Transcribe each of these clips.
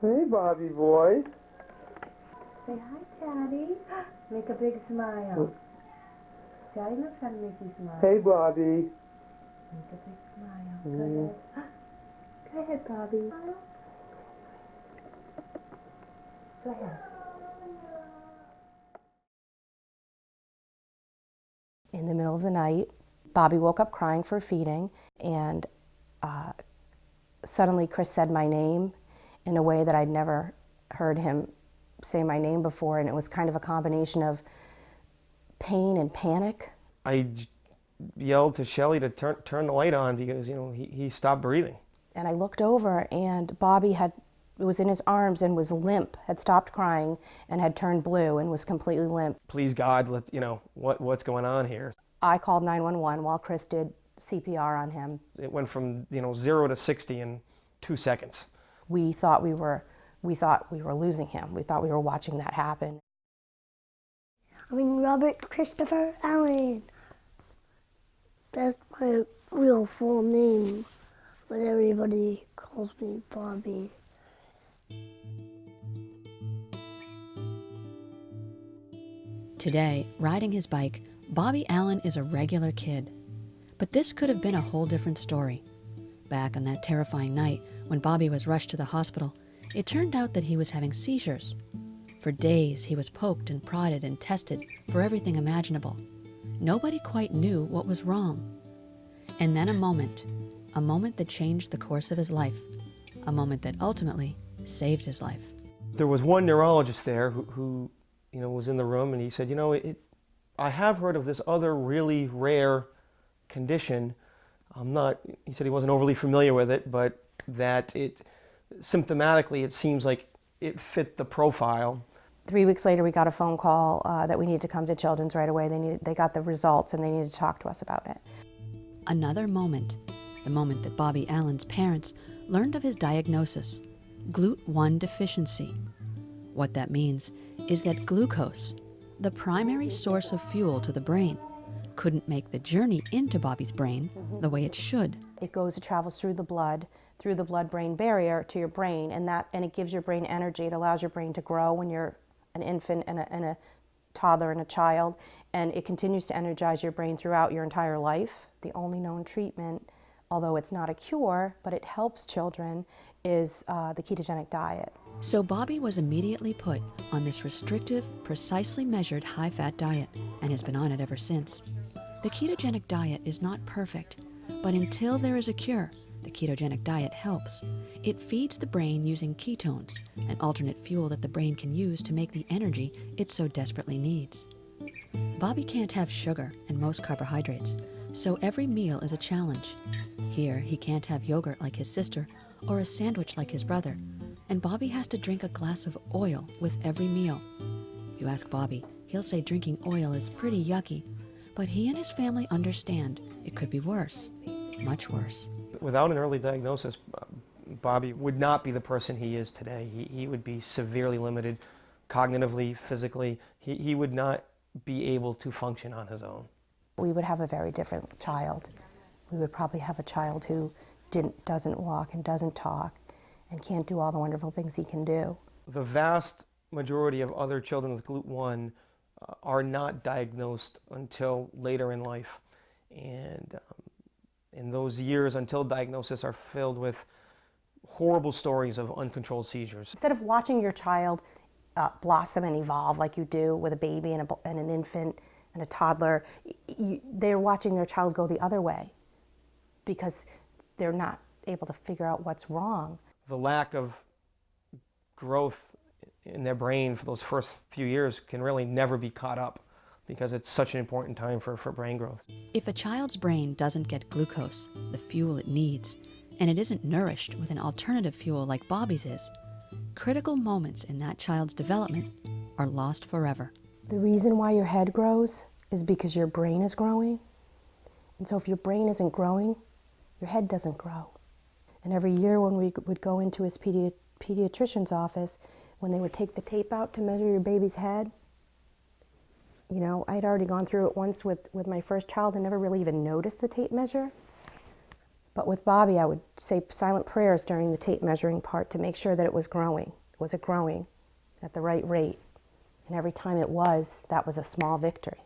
Hey, Bobby boy. Say hi, Daddy. Make a big smile. Daddy knows how to make you smile. Hey, Bobby. Make a big smile. Go ahead. Go ahead, Bobby. Go ahead. In the middle of the night, Bobby woke up crying for feeding, and suddenly Chris said my name in a way that I'd never heard him say my name before, and it was kind of a combination of pain and panic. I yelled to Shelly to turn the light on because, he stopped breathing. And I looked over, and Bobby was in his arms and was limp, had stopped crying and had turned blue and was completely limp. Please God, what's going on here? I called 911 while Chris did CPR on him. It went from 0 to 60 in 2 seconds. We thought we were losing him. We thought we were watching that happen. I'm Robert Christopher Allen. That's my real full name, but everybody calls me Bobby. Today, riding his bike, Bobby Allen is a regular kid. But this could have been a whole different story. Back on that terrifying night when Bobby was rushed to the hospital, it turned out that he was having seizures. For days, he was poked and prodded and tested for everything imaginable. Nobody quite knew what was wrong. And then a moment that changed the course of his life, a moment that ultimately saved his life. There was one neurologist there who was in the room, and he said, I have heard of this other really rare condition. He said he wasn't overly familiar with it, but that symptomatically, it seems like it fit the profile. 3 weeks later, we got a phone call that we needed to come to Children's right away. They got the results, and they needed to talk to us about it. Another moment, the moment that Bobby Allen's parents learned of his diagnosis, GLUT One deficiency. What that means is that glucose, the primary source of fuel to the brain, couldn't make the journey into Bobby's brain the way it should. It travels through the blood-brain barrier to your brain, and it gives your brain energy. It allows your brain to grow when you're an infant and a toddler and a child, and it continues to energize your brain throughout your entire life. The only known treatment, although it's not a cure, but it helps children, is the ketogenic diet. So Bobby was immediately put on this restrictive, precisely measured high-fat diet, and has been on it ever since. The ketogenic diet is not perfect, but until there is a cure, the ketogenic diet helps. It feeds the brain using ketones, an alternate fuel that the brain can use to make the energy it so desperately needs. Bobby can't have sugar and most carbohydrates, so every meal is a challenge. Here, he can't have yogurt like his sister or a sandwich like his brother, and Bobby has to drink a glass of oil with every meal. You ask Bobby, he'll say drinking oil is pretty yucky, but he and his family understand it could be worse, much worse. Without an early diagnosis, Bobby would not be the person he is today. He would be severely limited cognitively, physically. He would not be able to function on his own. We would have a very different child. We would probably have a child who doesn't walk and doesn't talk and can't do all the wonderful things he can do. The vast majority of other children with GLUT One are not diagnosed until later in life. And in those years until diagnosis are filled with horrible stories of uncontrolled seizures. Instead of watching your child blossom and evolve like you do with a baby and an infant and a toddler, they're watching their child go the other way because they're not able to figure out what's wrong. The lack of growth in their brain for those first few years can really never be caught up because it's such an important time for brain growth. If a child's brain doesn't get glucose, the fuel it needs, and it isn't nourished with an alternative fuel like Bobby's is, critical moments in that child's development are lost forever. The reason why your head grows is because your brain is growing. And so if your brain isn't growing, your head doesn't grow. And every year when we would go into his pediatrician's office, when they would take the tape out to measure your baby's head, I'd already gone through it once with my first child and never really even noticed the tape measure. But with Bobby, I would say silent prayers during the tape measuring part to make sure that it was growing. Was it growing at the right rate? And every time it was, that was a small victory.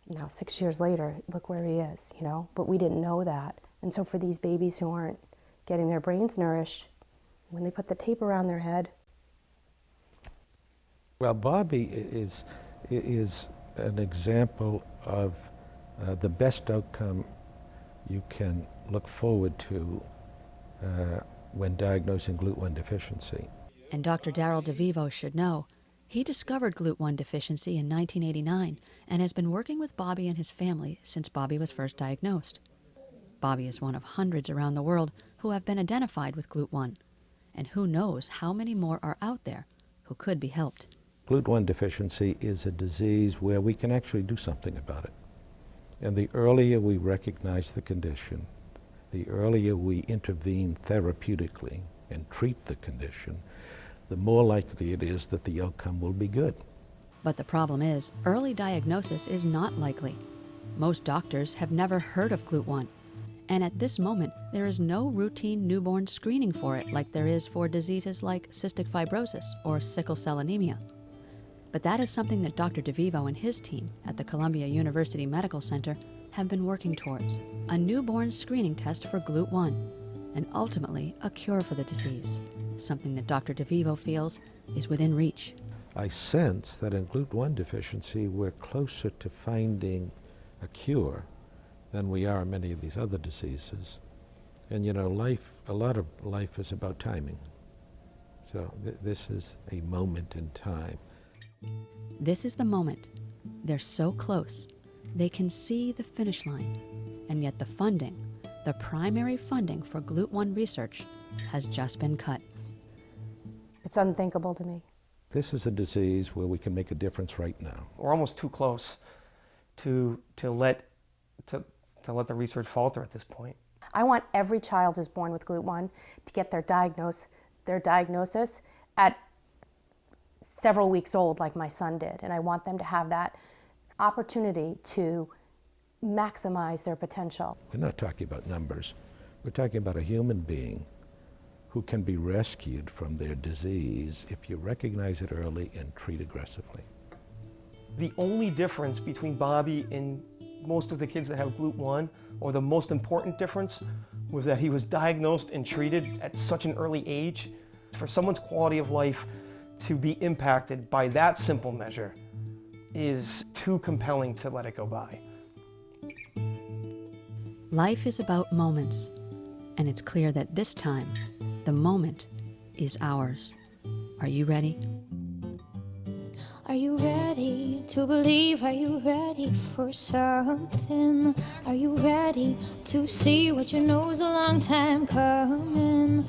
Now, 6 years later, look where he is, you know? But we didn't know that. And so for these babies who aren't getting their brains nourished, when they put the tape around their head. Well, Bobby is an example of the best outcome you can look forward to when diagnosing GLUT1 deficiency. And Dr. Darryl DeVivo should know. He discovered GLUT1 deficiency in 1989 and has been working with Bobby and his family since Bobby was first diagnosed. Bobby is one of hundreds around the world who have been identified with GLUT1, and who knows how many more are out there who could be helped. GLUT1 deficiency is a disease where we can actually do something about it. And the earlier we recognize the condition, the earlier we intervene therapeutically and treat the condition, the more likely it is that the outcome will be good. But the problem is, early diagnosis is not likely. Most doctors have never heard of GLUT1, and at this moment, there is no routine newborn screening for it like there is for diseases like cystic fibrosis or sickle cell anemia. But that is something that Dr. DeVivo and his team at the Columbia University Medical Center have been working towards, a newborn screening test for GLUT1, and ultimately a cure for the disease, something that Dr. DeVivo feels is within reach. I sense that in GLUT1 deficiency, we're closer to finding a cure than we are in many of these other diseases. And you know, a lot of life is about timing. So this is a moment in time. This is the moment. They're so close. They can see the finish line. And yet the funding, the primary funding for GLUT1 research, has just been cut. It's unthinkable to me. This is a disease where we can make a difference right now. We're almost too close to let the research falter at this point. I want every child who's born with GLUT1 to get their diagnosis at several weeks old, like my son did. And I want them to have that opportunity to maximize their potential. We're not talking about numbers. We're talking about a human being who can be rescued from their disease if you recognize it early and treat aggressively. The only difference between Bobby and most of the kids that have GLUT1, or the most important difference, was that he was diagnosed and treated at such an early age. For someone's quality of life to be impacted by that simple measure is too compelling to let it go by. Life is about moments, and it's clear that this time, the moment is ours. Are you ready? Are you ready to believe? Are you ready for something? Are you ready to see what you know's a long time coming?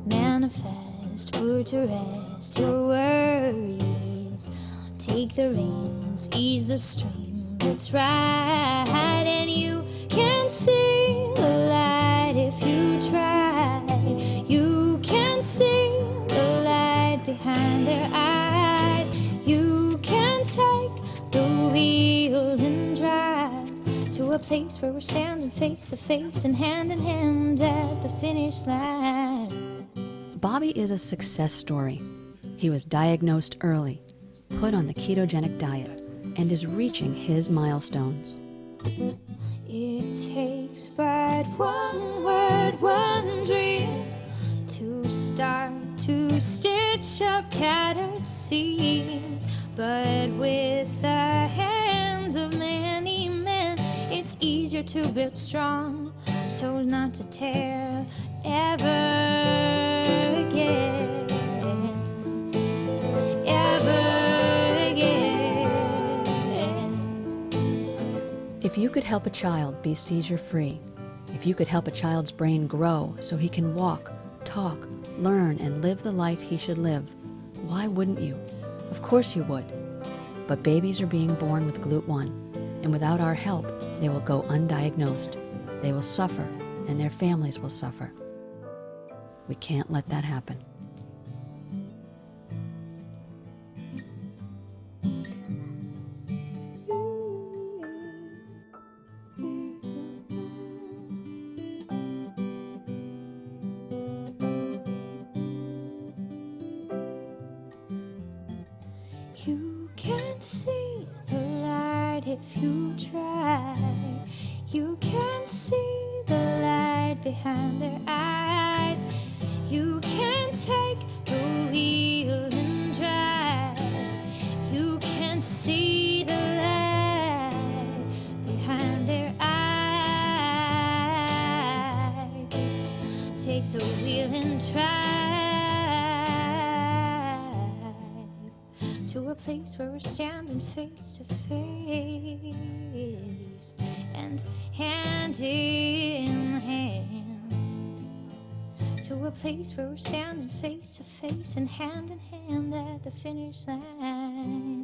Manifest, put to rest your worries. Take the reins, ease the stream, it's right. And you can see the light if you try. You can see the light behind their eyes. You can take the wheel and drive to a place where we're standing face to face and hand in hand at the finish line. Bobby is a success story. He was diagnosed early, put on the ketogenic diet, and is reaching his milestones. It takes but one word, one dream to start to stitch up tattered seams. But with the hands of many men, it's easier to build strong, so not to tear ever again. Ever again. If you could help a child be seizure-free, if you could help a child's brain grow so he can walk, talk, learn, and live the life he should live, why wouldn't you? Of course you would. But babies are being born with GLUT1, and without our help, they will go undiagnosed. They will suffer, and their families will suffer. We can't let that happen. You can't see the light if you try. You can't see the light behind their eyes. You can't take the wheel and drive. You can't see the light behind their eyes. Take the wheel and drive to a place where we're standing face to face and hand in hand. To a place where we're standing face to face and hand in hand at the finish line.